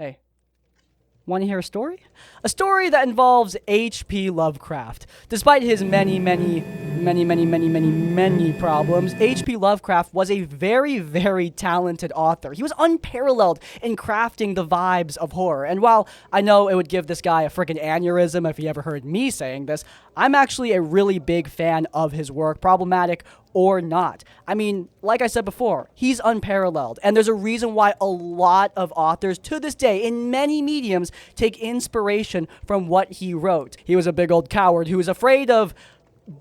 Hey, want to hear a story? A story that involves H.P. Lovecraft. Despite his many problems, H.P. Lovecraft was a very, very talented author. He was unparalleled in crafting the vibes of horror. And while I know it would give this guy a freaking aneurysm if he ever heard me saying this, I'm actually a really big fan of his work, problematic or not. I mean, like I said before, he's unparalleled, and there's a reason why a lot of authors to this day in many mediums take inspiration from what he wrote. He was a big old coward who was afraid of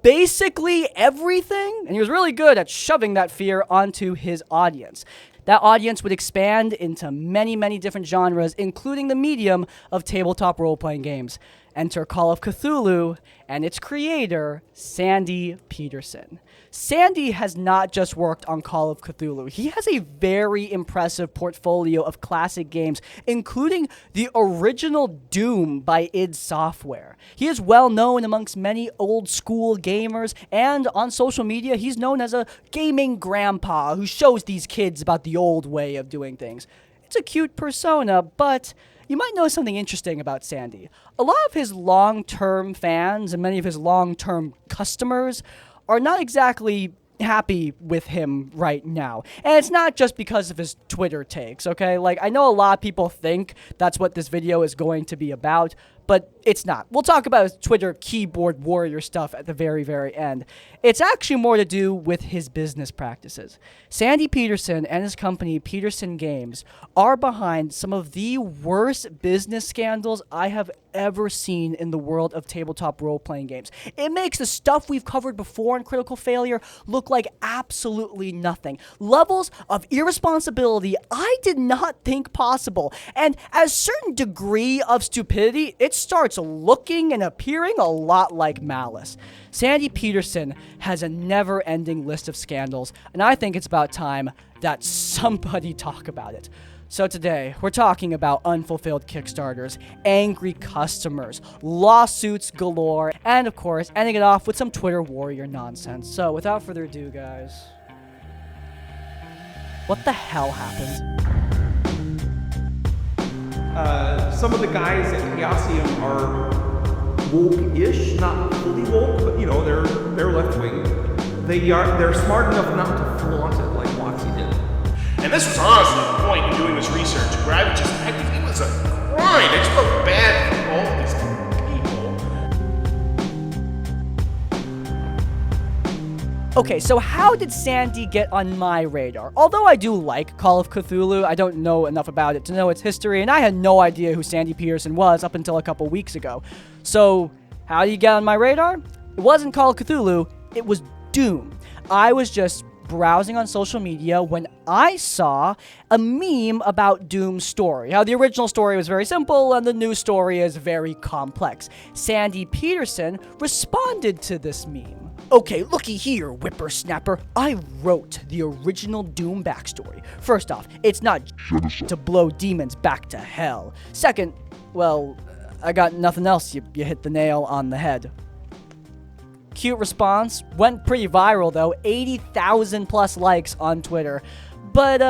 basically everything, and he was really good at shoving that fear onto his audience. That audience would expand into many different genres, including the medium of tabletop role-playing games. Enter Call of Cthulhu and its creator, Sandy Petersen. Sandy has not just worked on Call of Cthulhu. He has a very impressive portfolio of classic games, including the original Doom by id Software. He is well known amongst many old school gamers, and on social media, he's known as a gaming grandpa who shows these kids about the old way of doing things. It's a cute persona, but you might know something interesting about Sandy. A lot of his long-term fans and many of his long-term customers are not exactly happy with him right now. And it's not just because of his Twitter takes, okay? Like, I know a lot of people think that's what this video is going to be about, but it's not. We'll talk about his Twitter keyboard warrior stuff at the very, very end. It's actually more to do with his business practices. Sandy Petersen and his company, Petersen Games, are behind some of the worst business scandals I have ever seen in the world of tabletop role-playing games. It makes the stuff we've covered before in Critical Failure look like absolutely nothing. Levels of irresponsibility I did not think possible. And at a certain degree of stupidity, it starts looking and appearing a lot like malice. Sandy Petersen has a never-ending list of scandals, and I think it's about time that somebody talk about it. So today, we're talking about unfulfilled Kickstarters, angry customers, lawsuits galore, and of course, ending it off with some Twitter warrior nonsense. So without further ado, guys, what the hell happened? Some of the guys at Chaosium are woke-ish, not fully woke, but you know, they're left-wing. They're smart enough not to flaunt it like Watsy did. And this was honestly the point in doing this research, where it was a grind. I just felt bad for all these people. Okay, so how did Sandy get on my radar? Although I do like Call of Cthulhu, I don't know enough about it to know its history, and I had no idea who Sandy Petersen was up until a couple weeks ago. So, how did you get on my radar? It wasn't Call of Cthulhu, it was Doom. I was just browsing on social media when I saw a meme about Doom's story. How the original story was very simple and the new story is very complex. Sandy Petersen responded to this meme. Okay, looky here, whippersnapper. I wrote the original Doom backstory. First off, it's not to blow demons back to hell. Second, well, I got nothing else. You hit the nail on the head. Cute response. Went pretty viral though. 80,000 plus likes on Twitter. But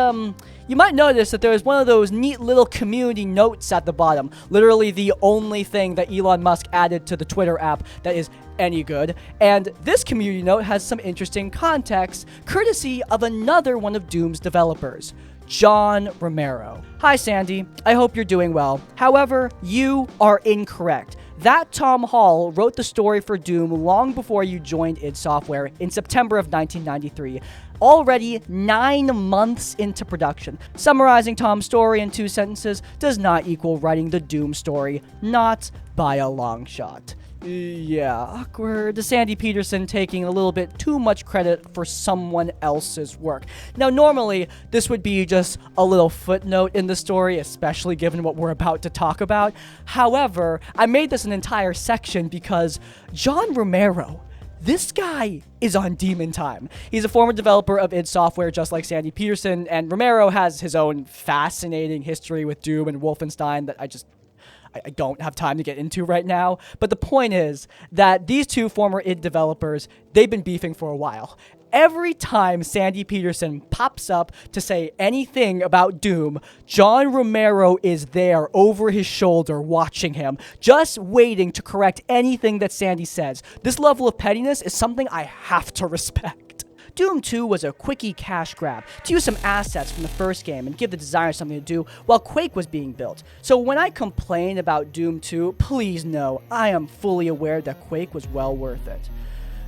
you might notice that there was one of those neat little community notes at the bottom. Literally the only thing that Elon Musk added to the Twitter app that is any good. And this community note has some interesting context, courtesy of another one of Doom's developers, John Romero. Hi Sandy, I hope you're doing well. However, you are incorrect. That Tom Hall wrote the story for Doom long before you joined id Software in September of 1993, already 9 months into production. Summarizing Tom's story in 2 sentences does not equal writing the Doom story, not by a long shot. Yeah, awkward. Sandy Petersen taking a little bit too much credit for someone else's work. Now, normally, this would be just a little footnote in the story, especially given what we're about to talk about. However, I made this an entire section because John Romero, this guy is on demon time. He's a former developer of id Software, just like Sandy Petersen, and Romero has his own fascinating history with Doom and Wolfenstein that I don't have time to get into right now. But the point is that these two former id developers, they've been beefing for a while. Every time Sandy Petersen pops up to say anything about Doom, John Romero is there over his shoulder watching him, just waiting to correct anything that Sandy says. This level of pettiness is something I have to respect. Doom 2 was a quickie cash grab to use some assets from the first game and give the designers something to do while Quake was being built. So when I complain about Doom 2, please know I am fully aware that Quake was well worth it.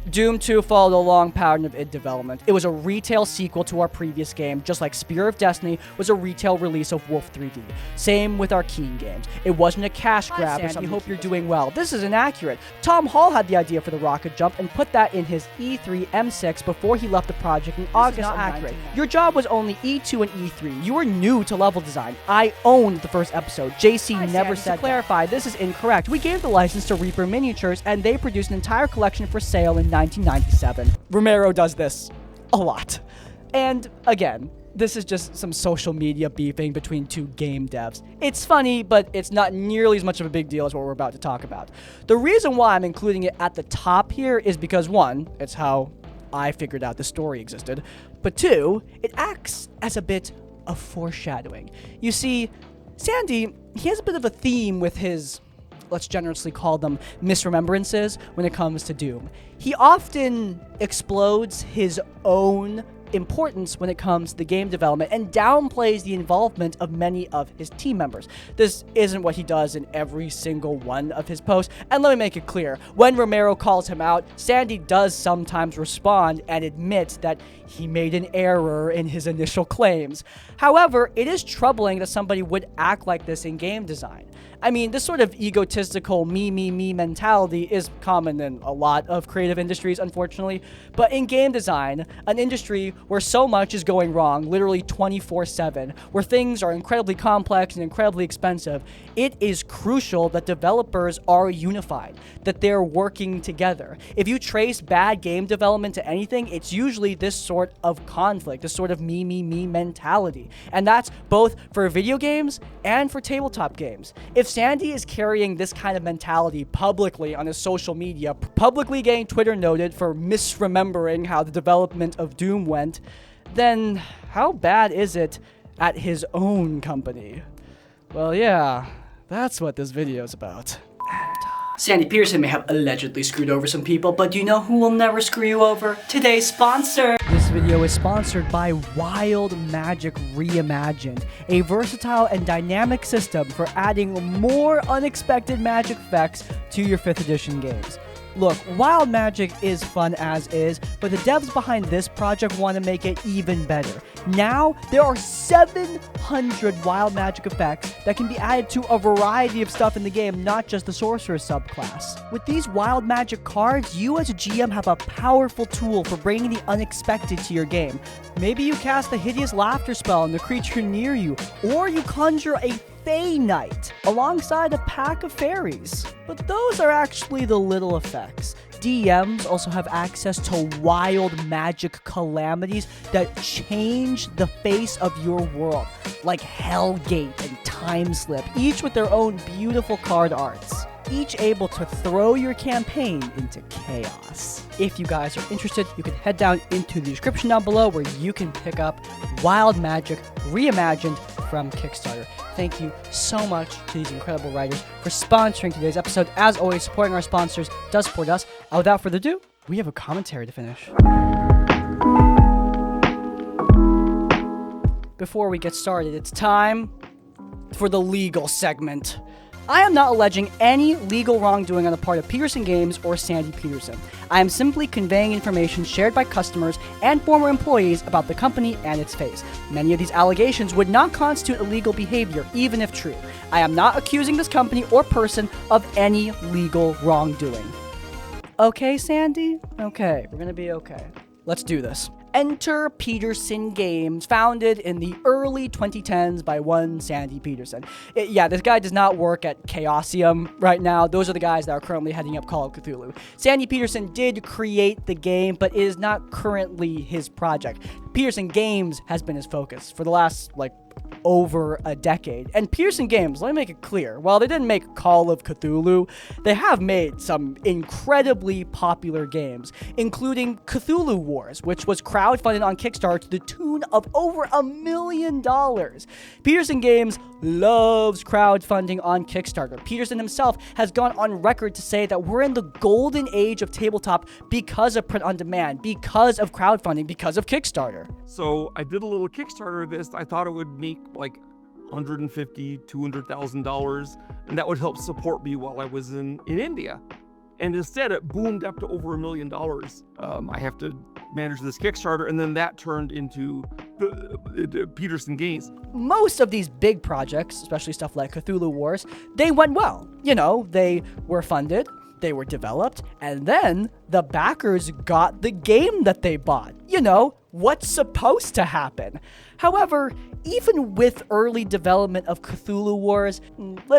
Doom 2 followed a long pattern of id development. It was a retail sequel to our previous game, just like Spear of Destiny was a retail release of Wolf 3D. Same with our Keen games. It wasn't a cash grab or something. Hope you're doing well. This is inaccurate. Tom Hall had the idea for the rocket jump and put that in his E3 M6 before he left the project in August of accurate. Your job was only E2 and E3. You were new to level design. I owned the first episode. JC never said that. To clarify, this is incorrect. We gave the license to Reaper Miniatures and they produced an entire collection for sale in 1997. Romero does this a lot. And again, this is just some social media beefing between two game devs. It's funny, but it's not nearly as much of a big deal as what we're about to talk about. The reason why I'm including it at the top here is because, one, it's how I figured out the story existed, but two, it acts as a bit of foreshadowing. You see, Sandy, he has a bit of a theme with his, let's generously call them misremembrances when it comes to Doom. He often explodes his own importance when it comes to the game development and downplays the involvement of many of his team members. This isn't what he does in every single one of his posts, and let me make it clear, when Romero calls him out, Sandy does sometimes respond and admit that he made an error in his initial claims. However, it is troubling that somebody would act like this in game design. I mean, this sort of egotistical me mentality is common in a lot of creative industries, unfortunately. But in game design, an industry where so much is going wrong, literally 24/7, where things are incredibly complex and incredibly expensive, it is crucial that developers are unified, that they're working together. If you trace bad game development to anything, it's usually this sort of conflict, this sort of me mentality. And that's both for video games and for tabletop games. If Sandy is carrying this kind of mentality publicly on his social media, publicly getting Twitter noted for misremembering how the development of Doom went, then how bad is it at his own company? Well, yeah, that's what this video is about. Sandy Petersen may have allegedly screwed over some people, but do you know who will never screw you over? Today's sponsor! This video is sponsored by Wild Magic Reimagined, a versatile and dynamic system for adding more unexpected magic effects to your 5th edition games. Look, Wild Magic is fun as is, but the devs behind this project want to make it even better. Now, there are 700 Wild Magic effects that can be added to a variety of stuff in the game, not just the Sorcerer subclass. With these Wild Magic cards, you as a GM have a powerful tool for bringing the unexpected to your game. Maybe you cast a hideous laughter spell on the creature near you, or you conjure a Fey Knight alongside a pack of fairies. But those are actually the little effects. DMs also have access to wild magic calamities that change the face of your world, like Hellgate and Timeslip, each with their own beautiful card arts, each able to throw your campaign into chaos. If you guys are interested, you can head down into the description down below where you can pick up Wild Magic Reimagined from Kickstarter. Thank you so much to these incredible writers for sponsoring today's episode. As always, supporting our sponsors does support us. And without further ado, we have a commentary to finish. Before we get started, it's time for the legal segment. I am not alleging any legal wrongdoing on the part of Petersen Games or Sandy Petersen. I am simply conveying information shared by customers and former employees about the company and its face. Many of these allegations would not constitute illegal behavior, even if true. I am not accusing this company or person of any legal wrongdoing. Okay, Sandy? Okay, we're gonna be okay. Let's do this. Enter Petersen Games, founded in the early 2010s by one Sandy Petersen. Yeah, this guy does not work at Chaosium right now. Those are the guys that are currently heading up Call of Cthulhu. Sandy Petersen did create the game, but it is not currently his project. Petersen Games has been his focus for the last, over a decade. And Petersen Games, let me make it clear, while they didn't make Call of Cthulhu, they have made some incredibly popular games, including Cthulhu Wars, which was crowdfunded on Kickstarter to the tune of over $1 million. Petersen Games loves crowdfunding on Kickstarter. Petersen himself has gone on record to say that we're in the golden age of tabletop because of print on demand, because of crowdfunding, because of Kickstarter. So I did a little Kickstarter of this. I thought it would make like $150,000, $200,000, and that would help support me while I was in India. And instead, it boomed up to over $1 million. I have to manage this Kickstarter, and then that turned into the Petersen Games. Most of these big projects, especially stuff like Cthulhu Wars, they went well. You know, they were funded, they were developed, and then the backers got the game that they bought. You know, what's supposed to happen. However, even with early development of Cthulhu Wars,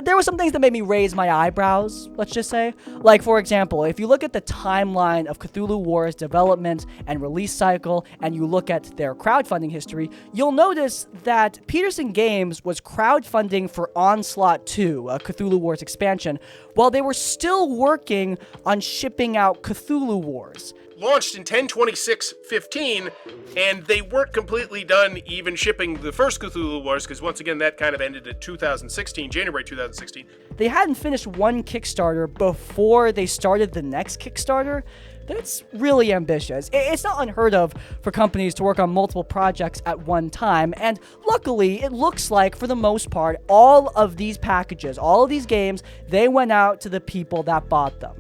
there were some things that made me raise my eyebrows, let's just say. Like, for example, if you look at the timeline of Cthulhu Wars development and release cycle, and you look at their crowdfunding history, you'll notice that Petersen Games was crowdfunding for Onslaught 2, a Cthulhu Wars expansion, while they were still working on shipping out Cthulhu Wars. Launched in 10/26/15, and they weren't completely done even shipping the first Cthulhu Wars, because once again, that kind of ended in January 2016. They hadn't finished one Kickstarter before they started the next Kickstarter. That's really ambitious. It's not unheard of for companies to work on multiple projects at one time, and luckily, it looks like, for the most part, all of these packages, all of these games, they went out to the people that bought them.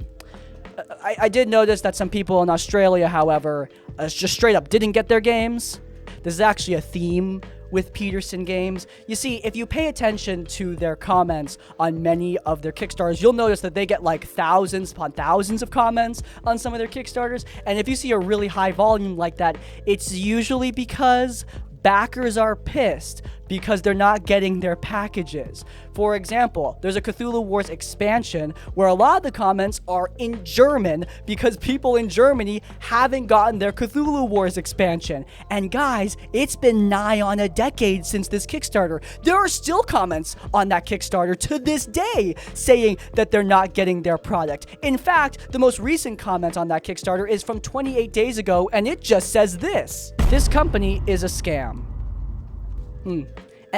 I did notice that some people in Australia, however, just straight up didn't get their games. This is actually a theme with Petersen Games. You see, if you pay attention to their comments on many of their Kickstarters, you'll notice that they get like thousands upon thousands of comments on some of their Kickstarters. And if you see a really high volume like that, it's usually because backers are pissed because they're not getting their packages. For example, there's a Cthulhu Wars expansion where a lot of the comments are in German because people in Germany haven't gotten their Cthulhu Wars expansion. And guys, it's been nigh on a decade since this Kickstarter. There are still comments on that Kickstarter to this day saying that they're not getting their product. In fact, the most recent comment on that Kickstarter is from 28 days ago, and it just says this: "This company is a scam."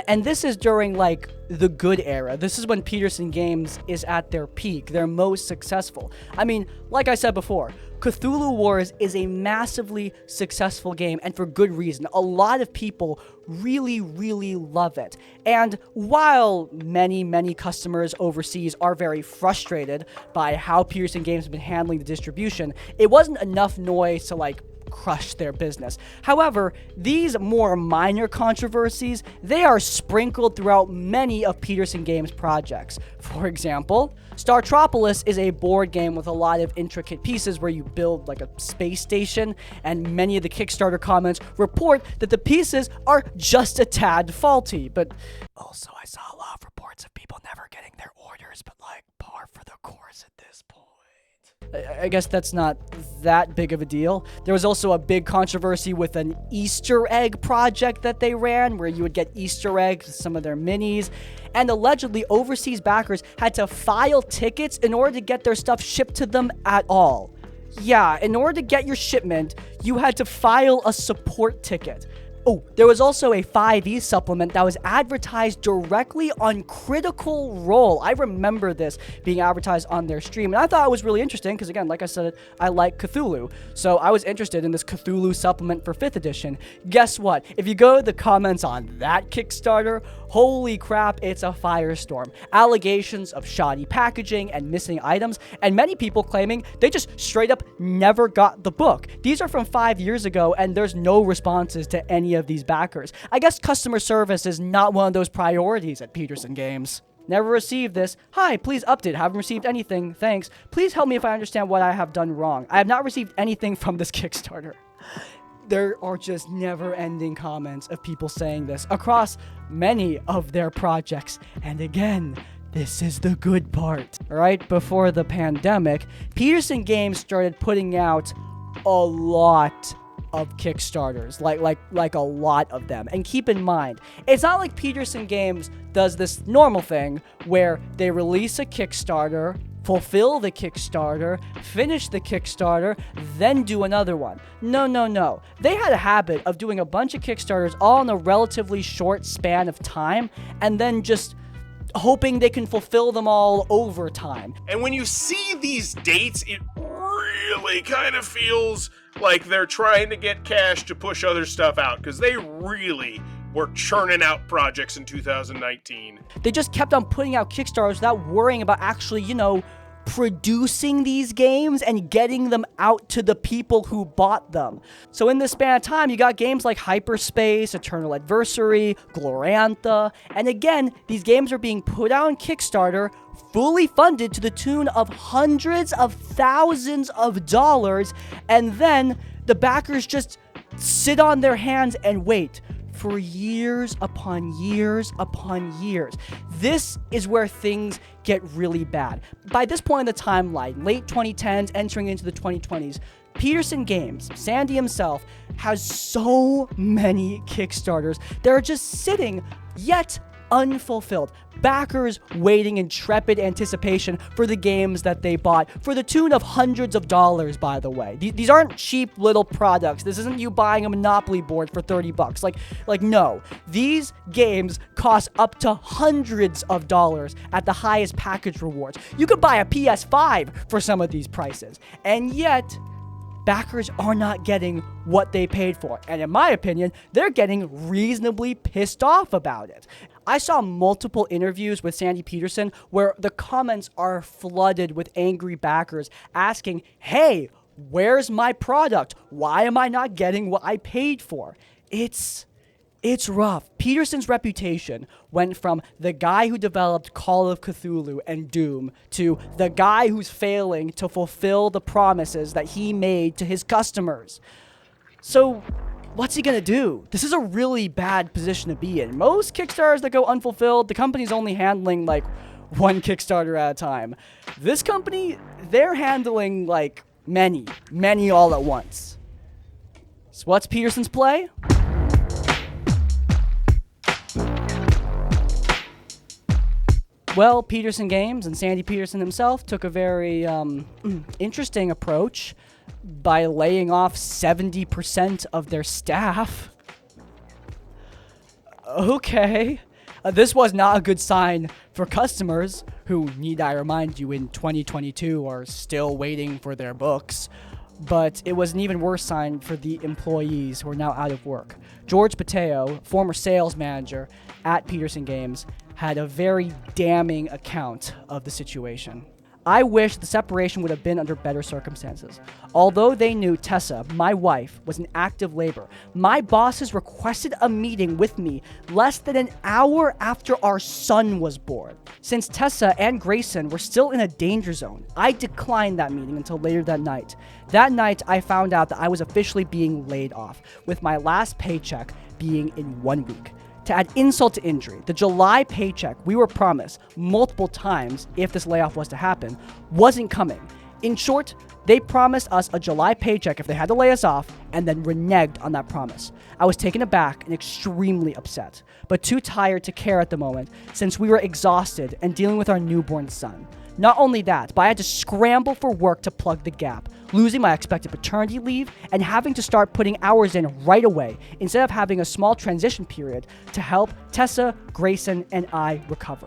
And this is during, like, the good era. This is when Petersen Games is at their peak, their most successful. I mean, like I said before, Cthulhu Wars is a massively successful game, and for good reason. A lot of people really, really love it. And while many customers overseas are very frustrated by how Petersen Games have been handling the distribution, it wasn't enough noise to, like, crush their business. However, these more minor controversies, they are sprinkled throughout many of Petersen Games' projects. For example, Startropolis is a board game with a lot of intricate pieces where you build like a space station, and many of the Kickstarter comments report that the pieces are just a tad faulty. But also, I saw a lot of reports of people never getting their orders, but like par for the course at this point. I guess that's not that big of a deal. There was also a big controversy with an Easter egg project that they ran, where you would get Easter eggs with some of their minis, and allegedly overseas backers had to file tickets in order to get their stuff shipped to them at all. Yeah, in order to get your shipment, you had to file a support ticket. Oh, there was also a 5e supplement that was advertised directly on Critical Role. I remember this being advertised on their stream, and I thought it was really interesting because, again, like I said, I like Cthulhu. So I was interested in this Cthulhu supplement for 5th edition. Guess what? If you go to the comments on that Kickstarter, holy crap, it's a firestorm. Allegations of shoddy packaging and missing items, and many people claiming they just straight up never got the book. These are from 5 years ago, and there's no responses to any of these backers. I guess customer service is not one of those priorities at Petersen Games. Never received this. Hi, please update. Haven't received anything. Thanks. Please help me if I understand what I have done wrong. I have not received anything from this Kickstarter. There are just never-ending comments of people saying this across many of their projects. And again, this is the good part. Right before the pandemic, Petersen Games started putting out a lot of Kickstarters, like a lot of them. And keep in mind, it's not like Petersen Games does this normal thing where they release a Kickstarter, fulfill the Kickstarter, finish the Kickstarter, then do another one. No. They had a habit of doing a bunch of Kickstarters all in a relatively short span of time, and then just hoping they can fulfill them all over time. And when you see these dates, it really kind of feels like they're trying to get cash to push other stuff out, because they really were churning out projects in 2019. They just kept on putting out Kickstarters without worrying about actually, producing these games and getting them out to the people who bought them. So in this span of time, you got games like Hyperspace, Eternal Adversary, Glorantha, and again, these games are being put out on Kickstarter, fully funded to the tune of hundreds of thousands of dollars, and then the backers just sit on their hands and wait for years upon years upon years. This is where things get really bad. By this point in the timeline, late 2010s, entering into the 2020s, Petersen Games, Sandy himself, has so many Kickstarters that are just sitting yet unfulfilled. Backers waiting in trepid anticipation for the games that they bought, for the tune of hundreds of dollars, by the way. These aren't cheap little products. This isn't you buying a Monopoly board for $30. No. These games cost up to hundreds of dollars at the highest package rewards. You could buy a PS5 for some of these prices. And yet, backers are not getting what they paid for. And in my opinion, they're getting reasonably pissed off about it. I saw multiple interviews with Sandy Petersen where the comments are flooded with angry backers asking, hey, where's my product? Why am I not getting what I paid for? It's rough. Petersen's reputation went from the guy who developed Call of Cthulhu and Doom to the guy who's failing to fulfill the promises that he made to his customers. So, what's he gonna do? This is a really bad position to be in. Most Kickstarters that go unfulfilled, the company's only handling one Kickstarter at a time. This company, they're handling many all at once. So what's Petersen's play? Well, Petersen Games and Sandy Petersen himself took a very interesting approach by laying off 70% of their staff. Okay. This was not a good sign for customers who, need I remind you, in 2022 are still waiting for their books. But it was an even worse sign for the employees who are now out of work. George Pateo, former sales manager at Petersen Games, had a very damning account of the situation. I wish the separation would have been under better circumstances. Although they knew Tessa, my wife, was in active labor, my bosses requested a meeting with me less than an hour after our son was born. Since Tessa and Grayson were still in a danger zone, I declined that meeting until later that night. That night, I found out that I was officially being laid off, with my last paycheck being in 1 week. To add insult to injury, the July paycheck we were promised multiple times if this layoff was to happen wasn't coming. In short, they promised us a July paycheck if they had to lay us off and then reneged on that promise. I was taken aback and extremely upset, but too tired to care at the moment since we were exhausted and dealing with our newborn son. Not only that, but I had to scramble for work to plug the gap, losing my expected paternity leave and having to start putting hours in right away instead of having a small transition period to help Tessa, Grayson, and I recover.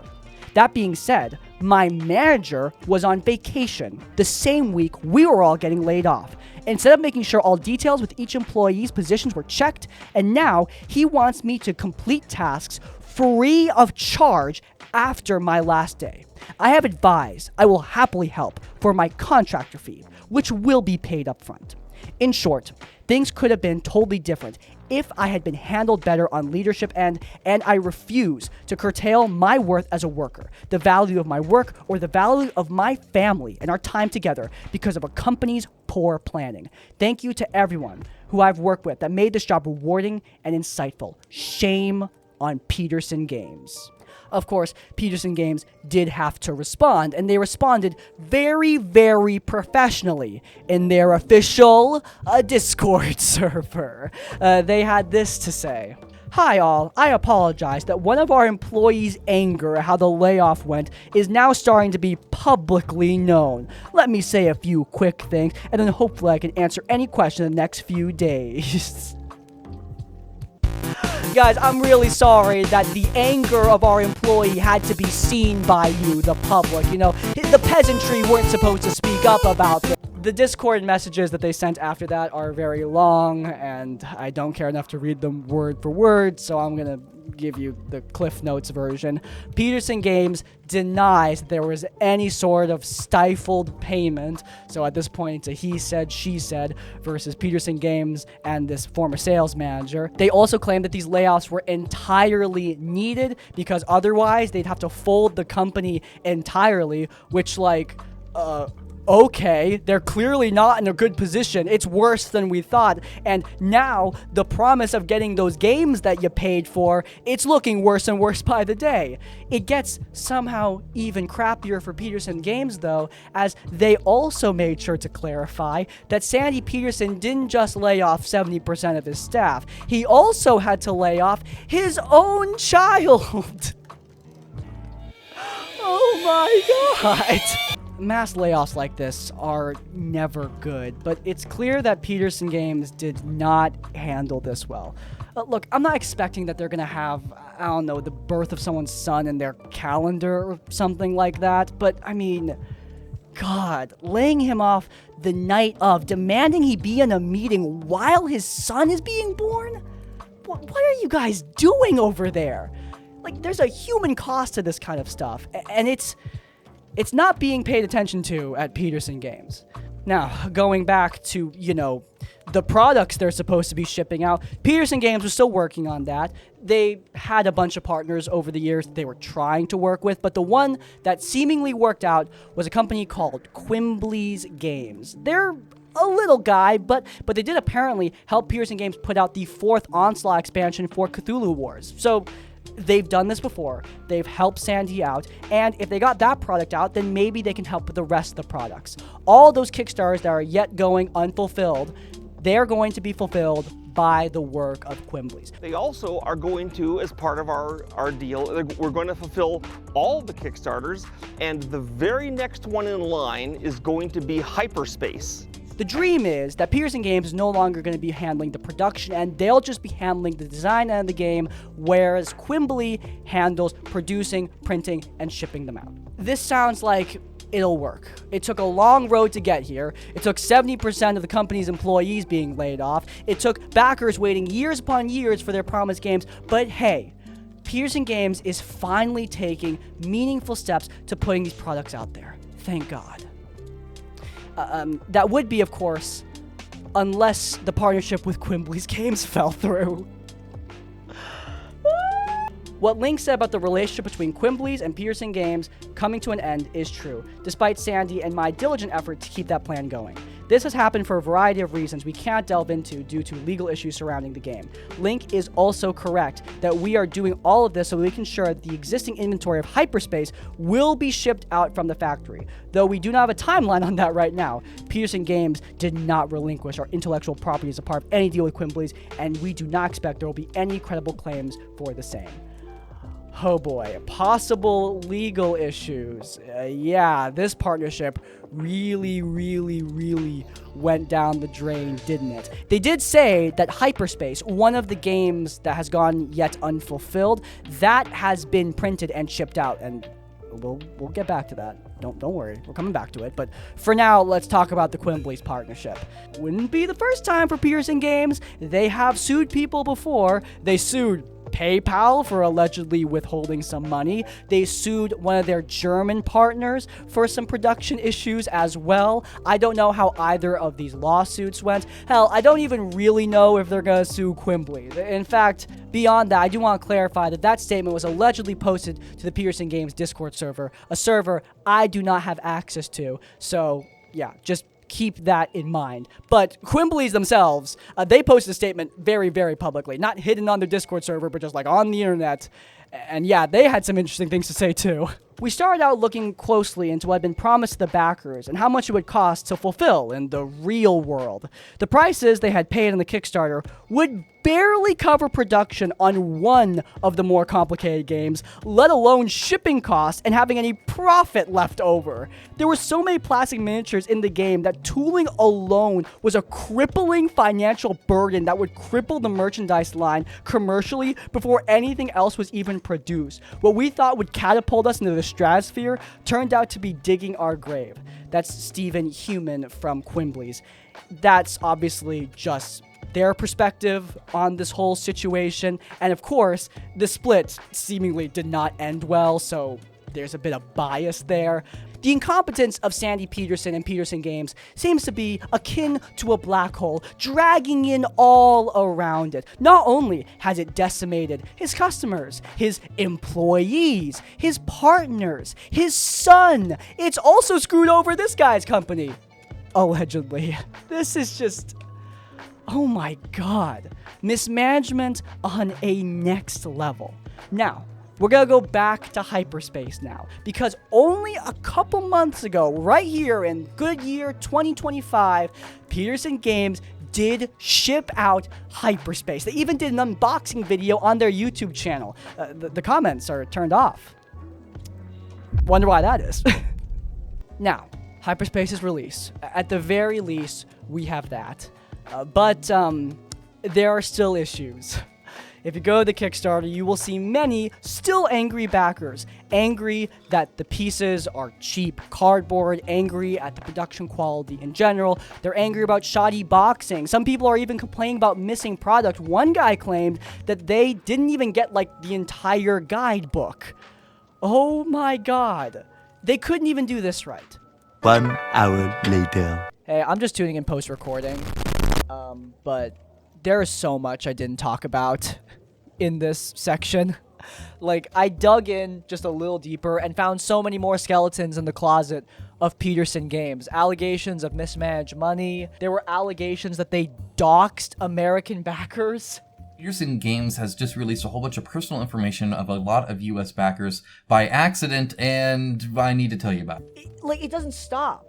That being said, my manager was on vacation the same week we were all getting laid off. Instead of making sure all details with each employee's positions were checked, and now he wants me to complete tasks free of charge after my last day. I have advised I will happily help for my contractor fee, which will be paid up front. In short, things could have been totally different if I had been handled better on leadership end, and I refuse to curtail my worth as a worker, the value of my work, or the value of my family and our time together because of a company's poor planning. Thank you to everyone who I've worked with that made this job rewarding and insightful. Shame on Petersen Games. Of course, Petersen Games did have to respond, and they responded very, very professionally in their official Discord server. They had this to say. Hi all, I apologize that one of our employees' anger at how the layoff went is now starting to be publicly known. Let me say a few quick things, and then hopefully I can answer any question in the next few days. Guys, I'm really sorry that the anger of our employee had to be seen by you, the public. You know, the peasantry weren't supposed to speak up about this. The Discord messages that they sent after that are very long, and I don't care enough to read them word for word, so I'm gonna give you the Cliff Notes version. Petersen Games denies that there was any sort of stifled payment, so at this point it's a he said, she said versus Petersen Games and this former sales manager. They also claim that these layoffs were entirely needed because otherwise they'd have to fold the company entirely, which okay, they're clearly not in a good position. It's worse than we thought. And now, the promise of getting those games that you paid for, it's looking worse and worse by the day. It gets somehow even crappier for Petersen Games, though, as they also made sure to clarify that Sandy Petersen didn't just lay off 70% of his staff. He also had to lay off his own child. Oh my god. Mass layoffs like this are never good, but it's clear that Petersen Games did not handle this well. Look, I'm not expecting that they're gonna have, I don't know, the birth of someone's son in their calendar or something like that, but I mean, God, laying him off the night of, demanding he be in a meeting while his son is being born? What are you guys doing over there? Like, there's a human cost to this kind of stuff, and it's not being paid attention to at Petersen Games. Now, going back to, the products they're supposed to be shipping out, Petersen Games was still working on that. They had a bunch of partners over the years that they were trying to work with, but the one that seemingly worked out was a company called Quimbly's Games. They're a little guy, but they did apparently help Petersen Games put out the 4th Onslaught expansion for Cthulhu Wars. So they've done this before. They've helped Sandy out, and if they got that product out, then maybe they can help with the rest of the products. All those Kickstarters that are yet going unfulfilled, they're going to be fulfilled by the work of Quimbly's. They also are going to, as part of our deal, we're going to fulfill all the Kickstarters, and the very next one in line is going to be Hyperspace. The dream is that Petersen Games is no longer going to be handling the production, and they'll just be handling the design end of the game, whereas Quimbly handles producing, printing, and shipping them out. This sounds like it'll work. It took a long road to get here. It took 70% of the company's employees being laid off. It took backers waiting years upon years for their promised games, but hey, Petersen Games is finally taking meaningful steps to putting these products out there. Thank God. That would be, of course, unless the partnership with Quimbly's Games fell through. What Link said about the relationship between Quimbly's and Petersen Games coming to an end is true, despite Sandy and my diligent effort to keep that plan going. This has happened for a variety of reasons we can't delve into due to legal issues surrounding the game. Link is also correct that we are doing all of this so we can ensure that the existing inventory of Hyperspace will be shipped out from the factory. Though we do not have a timeline on that right now, Petersen Games did not relinquish our intellectual property as a part of any deal with Quimbly's, and we do not expect there will be any credible claims for the same. Oh boy, possible legal issues. Yeah, this partnership really went down the drain, didn't it? They did say that Hyperspace, one of the games that has gone yet unfulfilled, that has been printed and shipped out, and we'll get back to that. Don't worry, we're coming back to it. But for now, let's talk about the Quimbly's partnership. Wouldn't be the first time for Petersen Games. They have sued people before. They sued PayPal for allegedly withholding some money. They sued one of their German partners for some production issues as well. I don't know how either of these lawsuits went. Hell, I don't even really know if they're gonna sue Quimbly. In fact, beyond that, I do want to clarify that that statement was allegedly posted to the Petersen Games Discord server, a server I do not have access to. So yeah, just keep that in mind. But Quimbly's themselves, they posted a statement very publicly, not hidden on their Discord server, but just like on the internet. And yeah, they had some interesting things to say too. We started out looking closely into what had been promised to the backers and how much it would cost to fulfill in the real world. The prices they had paid on the Kickstarter would barely cover production on one of the more complicated games, let alone shipping costs and having any profit left over. There were so many plastic miniatures in the game that tooling alone was a crippling financial burden that would cripple the merchandise line commercially before anything else was even produced. What we thought would catapult us into the stratosphere turned out to be digging our grave. That's Stephen Human from Quimbly's. That's obviously just their perspective on this whole situation, and of course, the split seemingly did not end well, so there's a bit of bias there. The incompetence of Sandy Petersen and Petersen Games seems to be akin to a black hole, dragging in all around it. Not only has it decimated his customers, his employees, his partners, his son, it's also screwed over this guy's company. Allegedly. This is just... oh my god. Mismanagement on a next level. Now, we're gonna go back to hyperspace now, because only a couple months ago, right here in good year 2025, Petersen Games did ship out hyperspace. They even did an unboxing video on their YouTube channel. The comments are turned off. Wonder why that is. Now, hyperspace's release. At the very least, we have that. But there are still issues. If you go to the Kickstarter, you will see many still angry backers. Angry that the pieces are cheap cardboard, angry at the production quality in general. They're angry about shoddy boxing. Some people are even complaining about missing product. One guy claimed that they didn't even get, like, the entire guidebook. Oh my god. They couldn't even do this right. 1 hour later. Hey, I'm just tuning in post-recording. But there is so much I didn't talk about in this section. Like, I dug in just a little deeper and found so many more skeletons in the closet of Petersen Games. Allegations of mismanaged money. There were allegations that they doxed American backers. Petersen Games has just released a whole bunch of personal information of a lot of US backers by accident, and I need to tell you about it. It doesn't stop.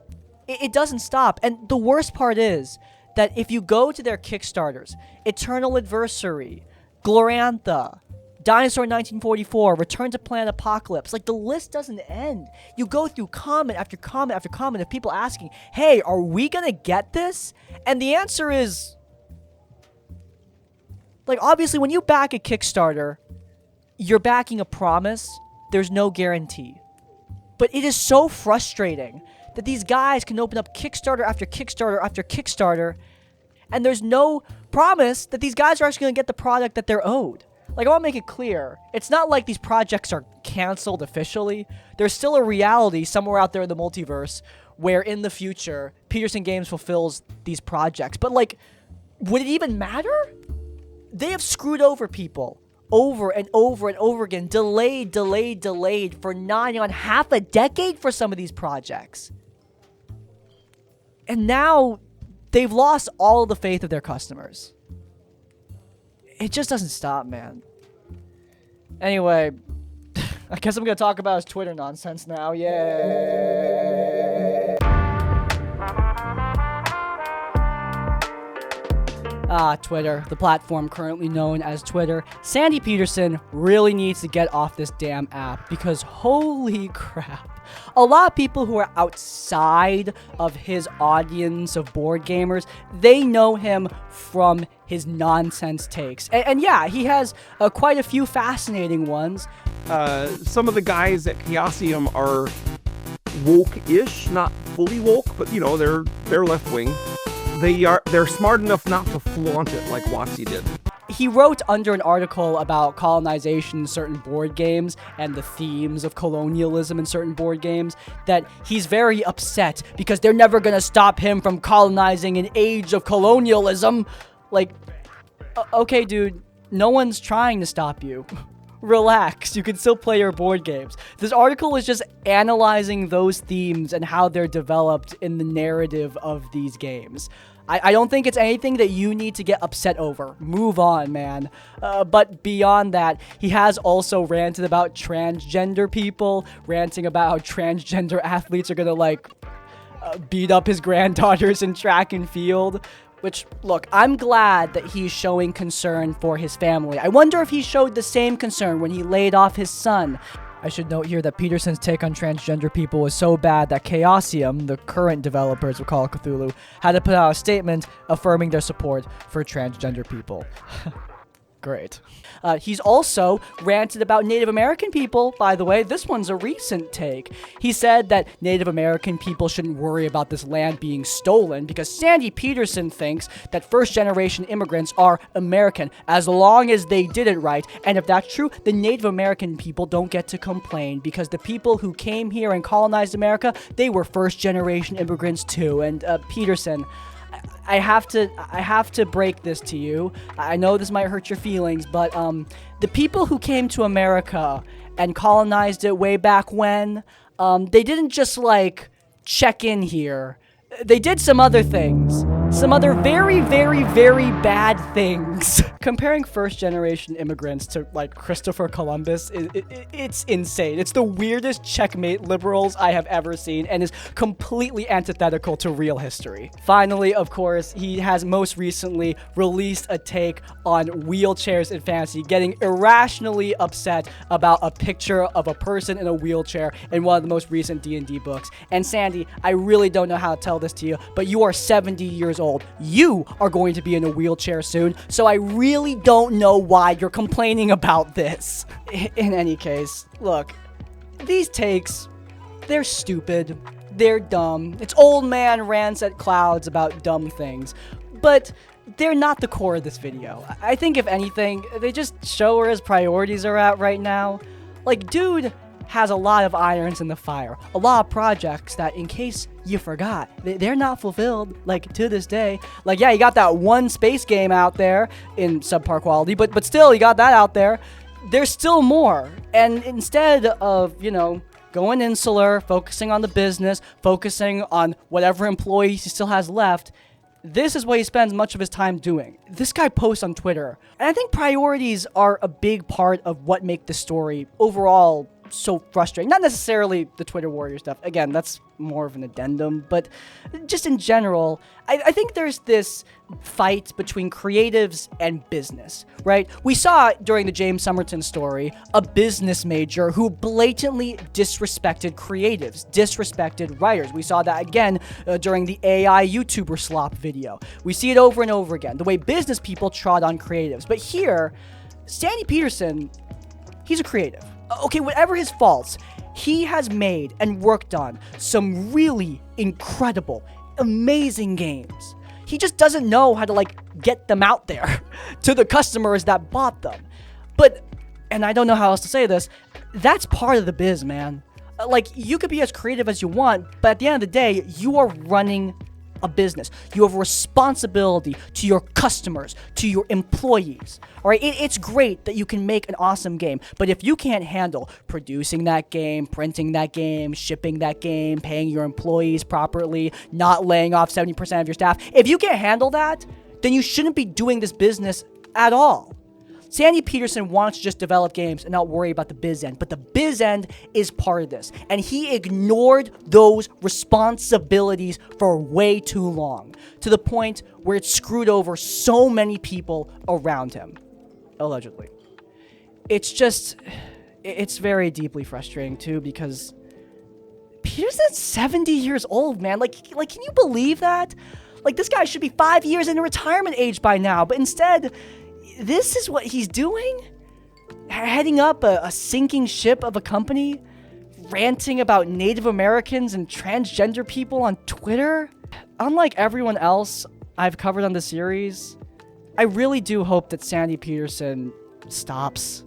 It doesn't stop. And the worst part is that if you go to their Kickstarters, Eternal Adversary, Glorantha, Dinosaur 1944, Return to Planet Apocalypse, like, the list doesn't end. You go through comment after comment after comment of people asking, hey, are we gonna get this? And the answer is, like, obviously when you back a Kickstarter, you're backing a promise. There's no guarantee. But it is so frustrating that these guys can open up Kickstarter after Kickstarter after Kickstarter, and there's no promise that these guys are actually going to get the product that they're owed. Like, I want to make it clear, it's not like these projects are canceled officially. There's still a reality somewhere out there in the multiverse where in the future, Petersen Games fulfills these projects. But, like, would it even matter? They have screwed over people over and over and over again, delayed for nigh on half a decade for some of these projects. And now they've lost all of the faith of their customers. It just doesn't stop, man. Anyway, I guess I'm going to talk about his Twitter nonsense now. Yay! Twitter, the platform currently known as Twitter. Sandy Petersen really needs to get off this damn app because holy crap. A lot of people who are outside of his audience of board gamers, they know him from his nonsense takes. And yeah, he has quite a few fascinating ones. Some of the guys at Chaosium are woke-ish, not fully woke, but you know, they're left-wing. They're smart enough not to flaunt it like Watsy did. He wrote under an article about colonization in certain board games and the themes of colonialism in certain board games that he's very upset because they're never going to stop him from colonizing an age of colonialism. Like, okay, dude, no one's trying to stop you. Relax, you can still play your board games. This article is just analyzing those themes and how they're developed in the narrative of these games. I don't think it's anything that you need to get upset over. Move on, man. But beyond that, he has also ranted about transgender people, ranting about how transgender athletes are gonna, like, beat up his granddaughters in track and field. Which, look, I'm glad that he's showing concern for his family. I wonder if he showed the same concern when he laid off his son. I should note here that Petersen's take on transgender people was so bad that Chaosium, the current developers of Call of Cthulhu, had to put out a statement affirming their support for transgender people. Great. He's also ranted about Native American people, by the way. This one's a recent take. He said that Native American people shouldn't worry about this land being stolen because Sandy Petersen thinks that first-generation immigrants are American as long as they did it right. And if that's true, the Native American people don't get to complain because the people who came here and colonized America, they were first-generation immigrants too. And Petersen, I have to break this to you. I know this might hurt your feelings, but the people who came to America and colonized it way back when, they didn't just like check in here. They did some other things. Some other very, very, very bad things. Comparing first-generation immigrants to, like, Christopher Columbus, it's insane. It's the weirdest checkmate liberals I have ever seen and is completely antithetical to real history. Finally, of course, he has most recently released a take on wheelchairs in fantasy, getting irrationally upset about a picture of a person in a wheelchair in one of the most recent D&D books. And Sandy, I really don't know how to tell this to you, but you are 70 years old. You are going to be in a wheelchair soon, so I really don't know why you're complaining about this. In any case, look, these takes, they're stupid, they're dumb. It's old man rants at clouds about dumb things, but they're not the core of this video. I think if anything, they just show where his priorities are at right now. Like, dude has a lot of irons in the fire, a lot of projects that, in case you forgot, they're not fulfilled, like, to this day. Like, yeah, you got that one space game out there in subpar quality, but still, you got that out there. There's still more, and instead of, you know, going insular, focusing on the business, focusing on whatever employees he still has left, this is what he spends much of his time doing. This guy posts on Twitter, and I think priorities are a big part of what make the story overall so frustrating. Not necessarily the Twitter warrior stuff. Again, that's more of an addendum, but just in general, I think there's this fight between creatives and business, right? We saw during the James Somerton story a business major who blatantly disrespected creatives, disrespected writers. We saw that again during the AI YouTuber slop video. We see it over and over again, the way business people trod on creatives. But here, Sandy Petersen, he's a creative. Okay, whatever his faults, he has made and worked on some really incredible, amazing games. He just doesn't know how to, like, get them out there to the customers that bought them. But, and I don't know how else to say this, that's part of the biz, man. Like, you could be as creative as you want, but at the end of the day, you are running a business. You have a responsibility to your customers, to your employees. All right, it's great that you can make an awesome game, but if you can't handle producing that game, printing that game, shipping that game, paying your employees properly, not laying off 70% of your staff, if you can't handle that, then you shouldn't be doing this business at all. Sandy Petersen wants to just develop games and not worry about the biz end, but the biz end is part of this, and he ignored those responsibilities for way too long, to the point where it screwed over so many people around him, allegedly. It's very deeply frustrating too, because Petersen's 70 years old, man. Like, can you believe that? Like, this guy should be 5 years into retirement age by now, but instead, this is what he's doing? Heading up a sinking ship of a company? Ranting about Native Americans and transgender people on Twitter? Unlike everyone else I've covered on the series, I really do hope that Sandy Petersen stops,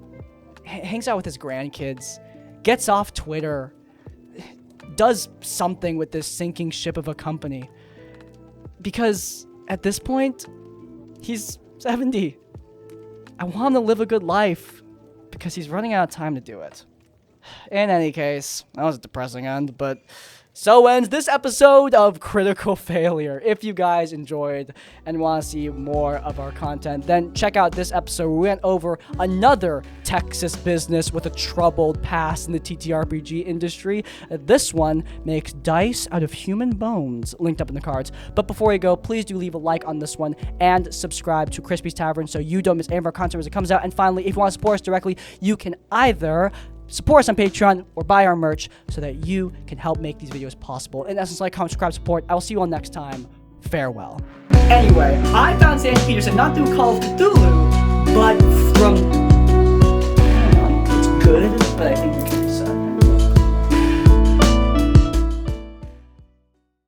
hangs out with his grandkids, gets off Twitter, does something with this sinking ship of a company. Because at this point, he's 70. I want him to live a good life because he's running out of time to do it. In any case, that was a depressing end, but So ends this episode of Critical Failure. If you guys enjoyed and want to see more of our content, then check out this episode. We went over another Texas business with a troubled past in the TTRPG industry. This one makes dice out of human bones, linked up in the cards. But before you go, please do leave a like on this one and subscribe to Crispy's Tavern so you don't miss any of our content as it comes out. And finally, if you want to support us directly, you can either support us on Patreon or buy our merch so that you can help make these videos possible. In essence, like, comment, subscribe, support. I will see you all next time. Farewell. Anyway, I found Sandy Petersen not through Call of Cthulhu, but from... I don't know, it's good, but I think